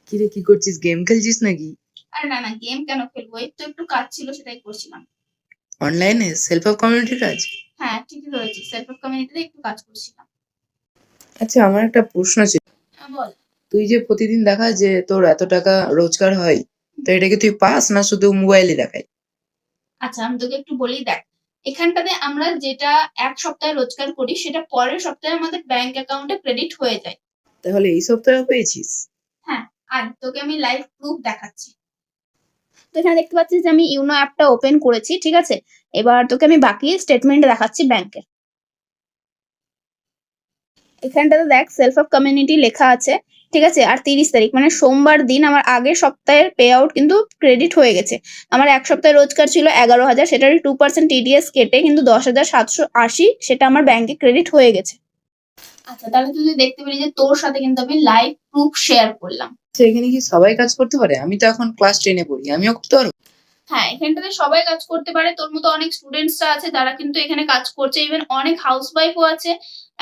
কিরে, কি করছিস? গেম খেলছিস নাকি? আরে না না, গেম কেন খেলবো? এই তো একটু কাজ ছিল, সেটাই করছিলাম। অনলাইনে সেলফ অফ কমিউনিটির কাজ? হ্যাঁ, ঠিকই ধরেছি, সেলফ হেল্প কমিউনিটিতে একটু কাজ করছিলাম। আচ্ছা, আমার একটা প্রশ্ন ছিল। হ্যাঁ, বল। তুই যে প্রতিদিন দেখায় যে তোর এত টাকা রোজগার হয়, তো এটা কি তুই পাস না শুধু মোবাইলে দেখায়? আচ্ছা, আমি তোকে একটু বলি, দেখ। এখানটাতে আমরা যেটা এক সপ্তাহে রোজগার করি সেটা পরের সপ্তাহে আমাদের ব্যাংক অ্যাকাউন্টে ক্রেডিট হয়ে যায়। তাহলে এই সপ্তাহে পেয়েছিস? হ্যাঁ, আর তোকে আমি লাইভ প্রুফ দেখাচ্ছি। তো এখানে দেখতে পাচ্ছিস যে আমি ইউনো অ্যাপটা ওপেন করেছি, ঠিক আছে? এবার তোকে আমি বাকি স্টেটমেন্ট দেখাচ্ছি ব্যাংকের। এখানটাতে দেখ, সেলফ অফ কমিউনিটি লেখা আছে, ঠিক আছে? আর 30 তারিখ মানে সোমবার দিন আমার আগের সপ্তাহের পে আউট কিন্তু ক্রেডিট হয়ে গেছে। আমার এক সপ্তাহে রোজগার ছিল 11,000, সেটার 2% টিডিএস কেটে কিন্তু 10,780 সেটা আমার ব্যাংকে ক্রেডিট হয়ে গেছে। আচ্ছা, তাহলে তুই দেখতে পেলি যে তোর সাথে কিন্তু আমি লাইভ প্রুফ শেয়ার করলাম। আচ্ছা, এখানে কি সবাই কাজ করতে পারে? আমি তো এখন ক্লাস 10-এ পড়ি, আমিও করতে পারবো? হ্যাঁ, এখানটাতে সবাই কাজ করতে পারে, তোর মতো অনেক স্টুডেন্টসরা আছে যারা কিন্তু এখানে কাজ করছে, ইভেন অনেক হাউসওয়াইফও আছে।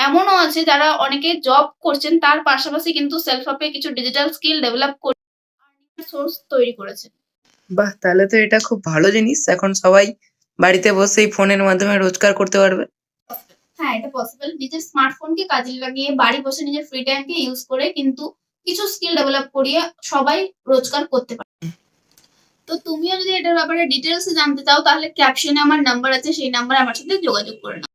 এমনও আছে যারা অনেকে জব করছেন, তার পাশাপাশি কিন্তু সেলফ হেল্পে কিছু ডিজিটাল স্কিল ডেভেলপ করে সোর্স তৈরি করেছে। বাহ, তাহলে তো এটা খুব ভালো জিনিস। এখন সবাই বাড়িতে বসেই ফোনের মাধ্যমে রোজগার করতে পারবে। হ্যাঁ, এটা পসিবল। নিজের স্মার্টফোনকে কাজে লাগিয়ে বাড়ি বসে নিজের ফ্রি টাইমকে ইউজ করে কিন্তু কিছু স্কিল ডেভেলপ করিয়ে সবাই রোজগার করতে পারে। তো তুমিও যদি এটার ব্যাপারে ডিটেলস জানতে চাও তাহলে ক্যাপশনে আমার নাম্বার আছে, সেই নাম্বারে আমার সাথে যোগাযোগ করে নাও।